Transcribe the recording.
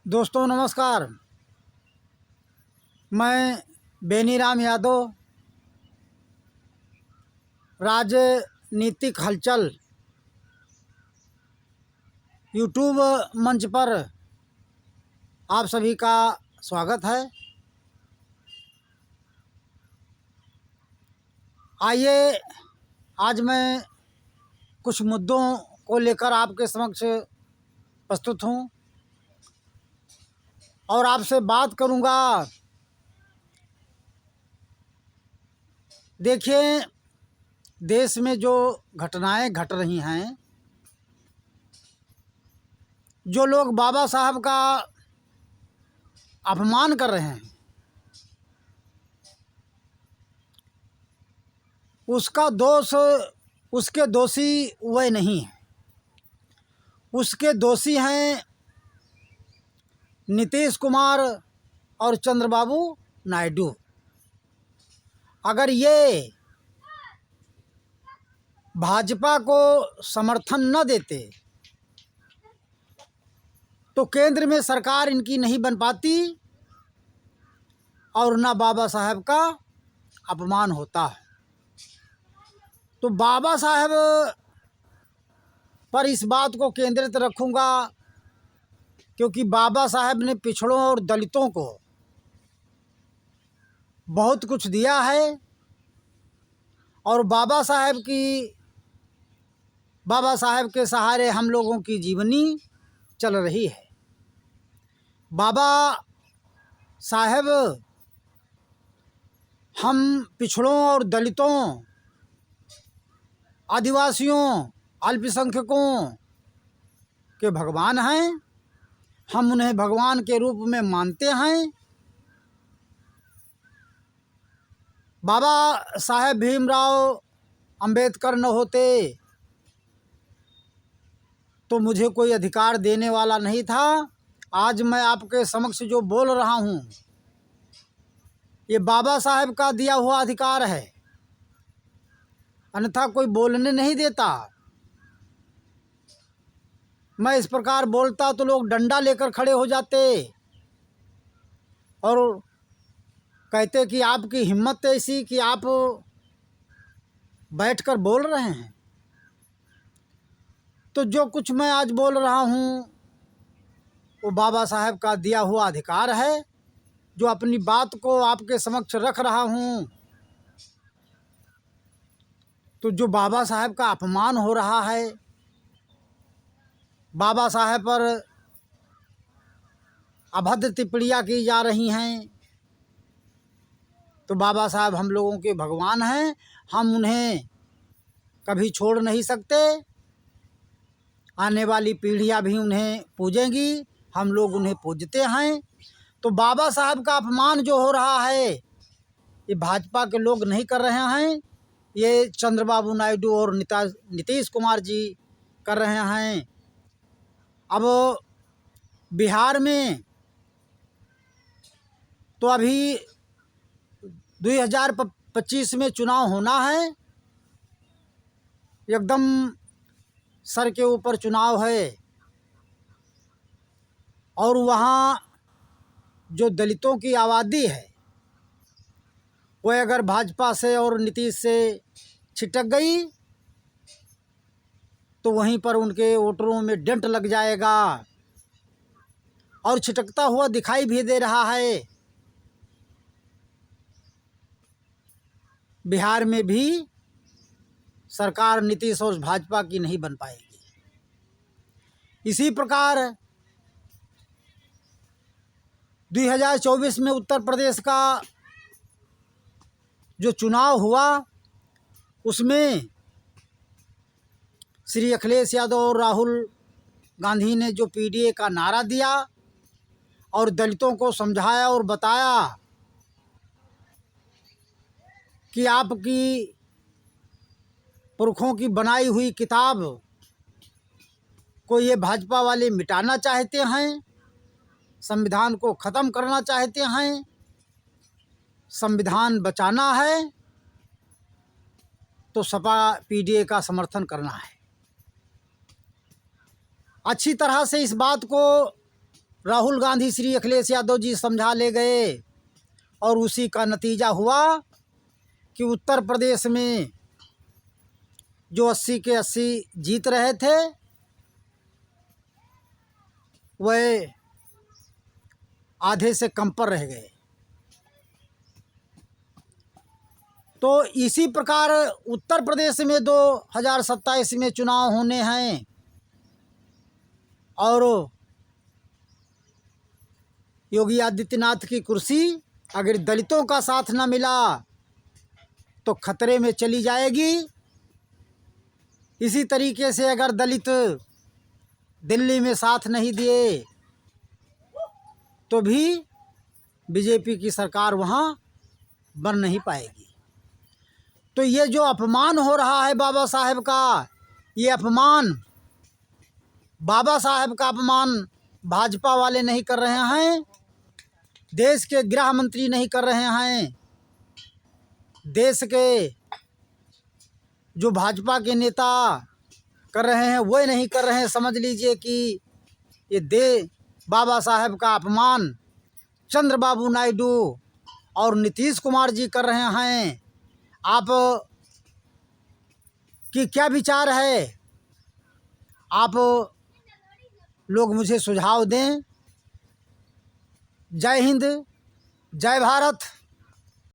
दोस्तों नमस्कार। मैं बेनीराम यादव राजनीतिक हलचल यूट्यूब मंच पर आप सभी का स्वागत है। आइए आज मैं कुछ मुद्दों को लेकर आपके समक्ष प्रस्तुत हूँ और आपसे बात करूँगा। देखिए, देश में जो घटनाएं घट रही हैं, जो लोग बाबा साहब का अपमान कर रहे हैं, उसका दोष उसके दोषी वह नहीं है। उसके दोषी हैं नीतीश कुमार और चंद्रबाबू नायडू। अगर ये भाजपा को समर्थन न देते तो केंद्र में सरकार इनकी नहीं बन पाती और ना बाबा साहब का अपमान होता है। तो बाबा साहब पर इस बात को केंद्रित रखूँगा क्योंकि बाबा साहब ने पिछड़ों और दलितों को बहुत कुछ दिया है और बाबा साहब के सहारे हम लोगों की जीवनी चल रही है। बाबा साहब हम पिछड़ों और दलितों, आदिवासियों, अल्पसंख्यकों के भगवान हैं। हम उन्हें भगवान के रूप में मानते हैं। बाबा साहेब भीमराव अंबेडकर न होते तो मुझे कोई अधिकार देने वाला नहीं था। आज मैं आपके समक्ष जो बोल रहा हूँ, ये बाबा साहेब का दिया हुआ अधिकार है, अन्यथा कोई बोलने नहीं देता। मैं इस प्रकार बोलता तो लोग डंडा लेकर खड़े हो जाते और कहते कि आपकी हिम्मत ऐसी कि आप बैठकर बोल रहे हैं। तो जो कुछ मैं आज बोल रहा हूँ वो बाबा साहब का दिया हुआ अधिकार है, जो अपनी बात को आपके समक्ष रख रहा हूँ। तो जो बाबा साहब का अपमान हो रहा है, बाबा साहब पर अभद्र टिप्पणियाँ की जा रही हैं, तो बाबा साहब हम लोगों के भगवान हैं। हम उन्हें कभी छोड़ नहीं सकते। आने वाली पीढ़ियाँ भी उन्हें पूजेंगी, हम लोग उन्हें पूजते हैं। तो बाबा साहब का अपमान जो हो रहा है, ये भाजपा के लोग नहीं कर रहे हैं, ये चंद्रबाबू नायडू और नीतीश कुमार जी कर रहे हैं। अब बिहार में तो अभी 2025 में चुनाव होना है, एकदम सर के ऊपर चुनाव है और वहाँ जो दलितों की आबादी है वह अगर भाजपा से और नीतीश से छिटक गई तो वहीं पर उनके वोटरों में डेंट लग जाएगा और छिटकता हुआ दिखाई भी दे रहा है। बिहार में भी सरकार नीतीश और भाजपा की नहीं बन पाएगी। इसी प्रकार 2024 में उत्तर प्रदेश का जो चुनाव हुआ उसमें श्री अखिलेश यादव और राहुल गांधी ने जो पीडीए का नारा दिया और दलितों को समझाया और बताया कि आपकी पुरखों की बनाई हुई किताब को ये भाजपा वाले मिटाना चाहते हैं, संविधान को ख़त्म करना चाहते हैं, संविधान बचाना है तो सपा पीडीए का समर्थन करना है। अच्छी तरह से इस बात को राहुल गांधी श्री अखिलेश यादव जी समझा ले गए और उसी का नतीजा हुआ कि उत्तर प्रदेश में जो 80 के 80 जीत रहे थे वह आधे से कम पर रह गए। तो इसी प्रकार उत्तर प्रदेश में 2027 में चुनाव होने हैं और योगी आदित्यनाथ की कुर्सी अगर दलितों का साथ न मिला तो खतरे में चली जाएगी। इसी तरीके से अगर दलित दिल्ली में साथ नहीं दिए तो भी बीजेपी की सरकार वहाँ बन नहीं पाएगी। तो ये जो अपमान हो रहा है बाबा साहेब का, ये अपमान बाबा साहेब का अपमान भाजपा वाले नहीं कर रहे हैं, देश के गृह मंत्री नहीं कर रहे हैं, देश के जो भाजपा के नेता कर रहे हैं वो नहीं कर रहे हैं। समझ लीजिए कि ये बाबा साहेब का अपमान चंद्रबाबू नायडू और नीतीश कुमार जी कर रहे हैं। आप की क्या विचार है? आप लोग मुझे सुझाव दें। जय हिंद, जय भारत।